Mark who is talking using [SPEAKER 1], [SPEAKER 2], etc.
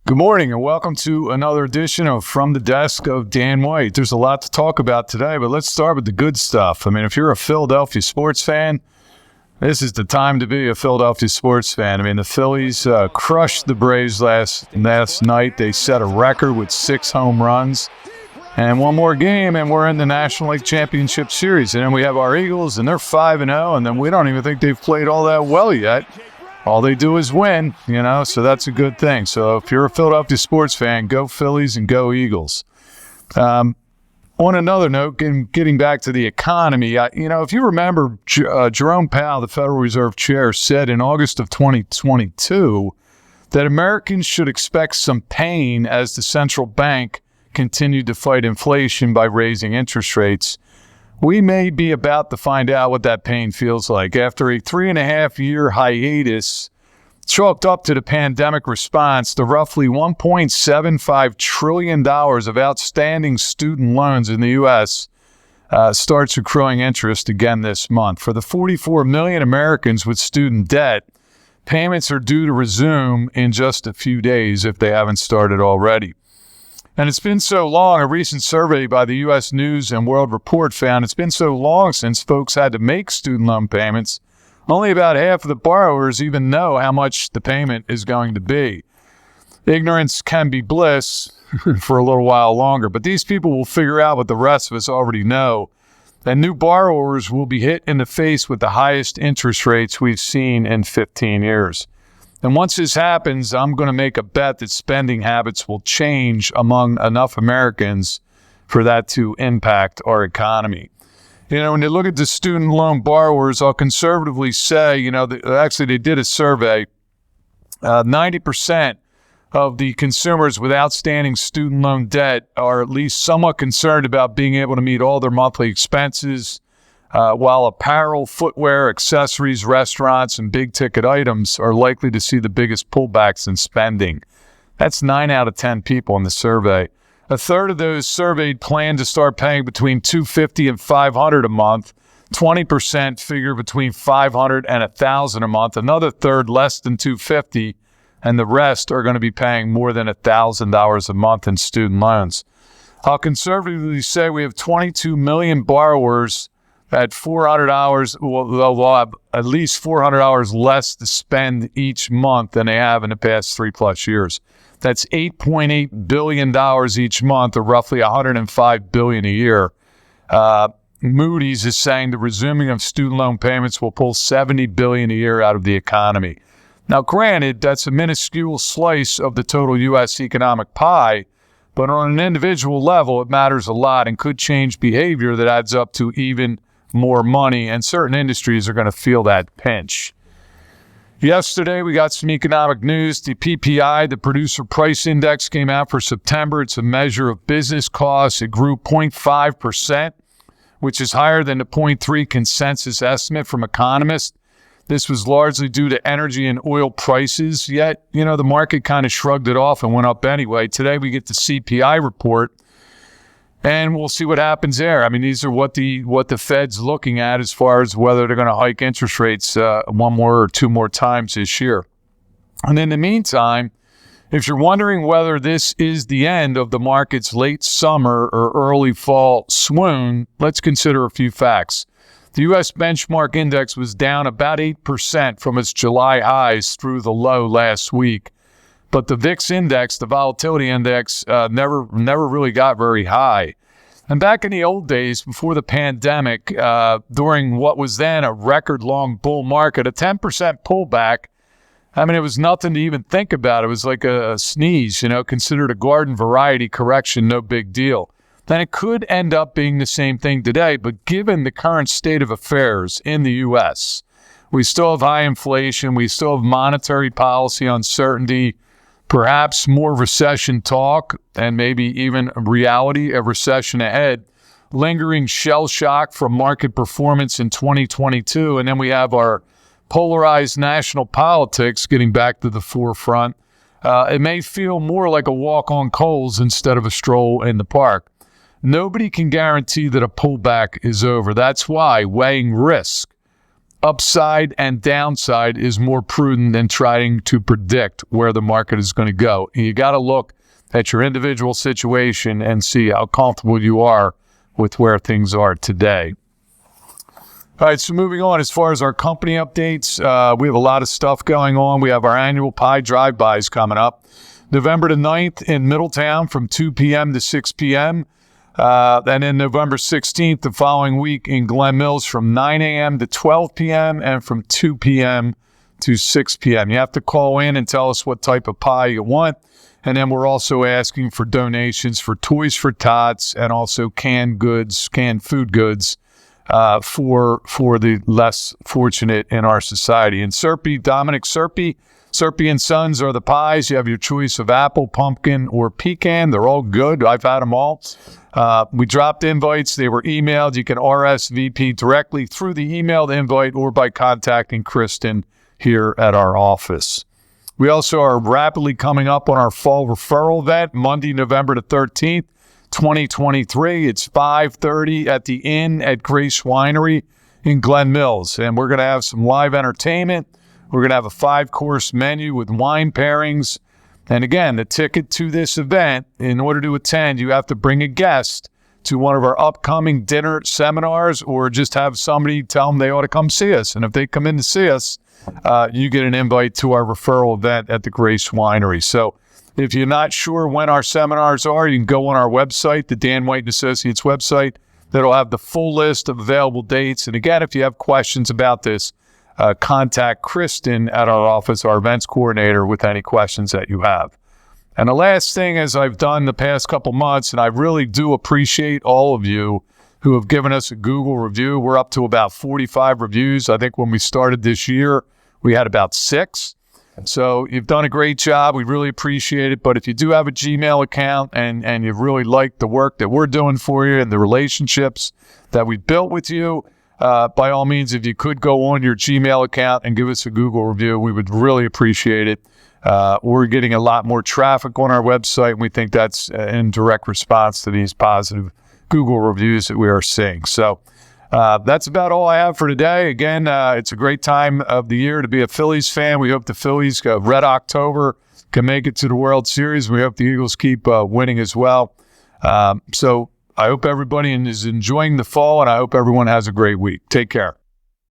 [SPEAKER 1] Good morning and welcome to another edition of From the Desk of Dan White. There's a lot to talk about today, but let's start with the good stuff. I mean, if you're a Philadelphia sports fan, this is the time to be a Philadelphia sports fan. I mean, the Phillies crushed the Braves last night. They set a record with 6 home runs. And one more game, and we're in the National League Championship Series. And then we have our Eagles, and they're 5-0, and then we don't even think they've played all that well yet. All they do is win, so that's a good thing. So if you're a Philadelphia sports fan, go Phillies and go Eagles. On another note, getting back to the economy, if you remember, Jerome Powell, the Federal Reserve Chair, said in August of 2022 that Americans should expect some pain as the central bank continued to fight inflation by raising interest rates. We may be about to find out what that pain feels like. After a 3.5-year hiatus chalked up to the pandemic response, the roughly $1.75 trillion of outstanding student loans in the U.S. Starts accruing interest again this month. For the 44 million Americans with student debt, payments are due to resume in just a few days if they haven't started already. And it's been so long, a recent survey by the U.S. News and World Report found it's been so long since folks had to make student loan payments, only about half of the borrowers even know how much the payment is going to be. Ignorance can be bliss for a little while longer, but these people will figure out what the rest of us already know, and new borrowers will be hit in the face with the highest interest rates we've seen in 15 years. And once this happens, I'm going to make a bet that spending habits will change among enough Americans for that to impact our economy. When you look at the student loan borrowers, I'll conservatively say, actually they did a survey. 90% of the consumers with outstanding student loan debt are at least somewhat concerned about being able to meet all their monthly expenses, while apparel, footwear, accessories, restaurants, and big-ticket items are likely to see the biggest pullbacks in spending. That's 9 out of 10 people in the survey. A third of those surveyed plan to start paying between $250 and $500 a month. 20% figure between $500 and $1,000 a month. Another third less than $250, and the rest are going to be paying more than $1,000 a month in student loans. I'll conservatively say we have 22 million borrowers at $400, they'll have at least $400 less to spend each month than they have in the past 3+ years. That's $8.8 billion each month, or roughly $105 billion a year. Moody's is saying the resuming of student loan payments will pull $70 billion a year out of the economy. Now, granted, that's a minuscule slice of the total U.S. economic pie, but on an individual level, it matters a lot and could change behavior that adds up to even more money, and certain industries are going to feel that pinch. Yesterday, we got some economic news. The PPI, the Producer Price Index, came out for September. It's a measure of business costs. It grew 0.5%, which is higher than the 0.3% consensus estimate from economists. This was largely due to energy and oil prices, yet, the market kind of shrugged it off and went up anyway. Today, we get the CPI report, and we'll see what happens there. I mean, these are what the Fed's looking at as far as whether they're going to hike interest rates one more or two more times this year. And in the meantime, if you're wondering whether this is the end of the market's late summer or early fall swoon, let's consider a few facts. The U.S. benchmark index was down about 8% from its July highs through the low last week. But the VIX index, the volatility index, never really got very high. And back in the old days, before the pandemic, during what was then a record-long bull market, a 10% pullback, it was nothing to even think about. It was like a sneeze, considered a garden variety correction, no big deal. Then it could end up being the same thing today, but given the current state of affairs in the U.S., we still have high inflation, we still have monetary policy uncertainty, perhaps more recession talk, and maybe even reality, a recession ahead, lingering shell shock from market performance in 2022, and then we have our polarized national politics getting back to the forefront. It may feel more like a walk on coals instead of a stroll in the park. Nobody can guarantee that a pullback is over. That's why weighing risk upside and downside is more prudent than trying to predict where the market is going to go. You got to look at your individual situation and see how comfortable you are with where things are today. All right, so moving on, as far as our company updates, we have a lot of stuff going on. We have our annual pie drive-bys coming up. November the 9th in Middletown from 2 p.m. to 6 p.m. And then November 16th, the following week in Glen Mills from 9 a.m. to 12 p.m. and from 2 p.m. to 6 p.m. You have to call in and tell us what type of pie you want. And then we're also asking for donations for Toys for Tots and also canned food goods for the less fortunate in our society. And Serpy, Dominic Serpy & Sons are the pies. You have your choice of apple, pumpkin, or pecan. They're all good. I've had them all. We dropped invites. They were emailed. You can RSVP directly through the emailed invite or by contacting Kristen here at our office. We also are rapidly coming up on our fall referral event, Monday, November the 13th, 2023. It's 5:30 at the Inn at Grace Winery in Glen Mills. And we're going to have some live entertainment. We're going to have a 5-course menu with wine pairings. And again, the ticket to this event, in order to attend, you have to bring a guest to one of our upcoming dinner seminars or just have somebody tell them they ought to come see us. And if they come in to see us, you get an invite to our referral event at the Grace Winery. So if you're not sure when our seminars are, you can go on our website, the Dan White & Associates website. That'll have the full list of available dates. And again, if you have questions about this, contact Kristen at our office, our events coordinator, with any questions that you have. And the last thing, as I've done the past couple months, and I really do appreciate all of you who have given us a Google review. We're up to about 45 reviews. I think when we started this year, we had about 6. So you've done a great job. We really appreciate it. But if you do have a Gmail account and you really like the work that we're doing for you and the relationships that we've built with you, by all means, if you could go on your Gmail account and give us a Google review, we would really appreciate it. We're getting a lot more traffic on our website, and we think that's in direct response to these positive Google reviews that we are seeing. So that's about all I have for today. Again, it's a great time of the year to be a Phillies fan. We hope the Phillies go Red October, can make it to the World Series. We hope the Eagles keep winning as well. So I hope everybody is enjoying the fall, and I hope everyone has a great week. Take care.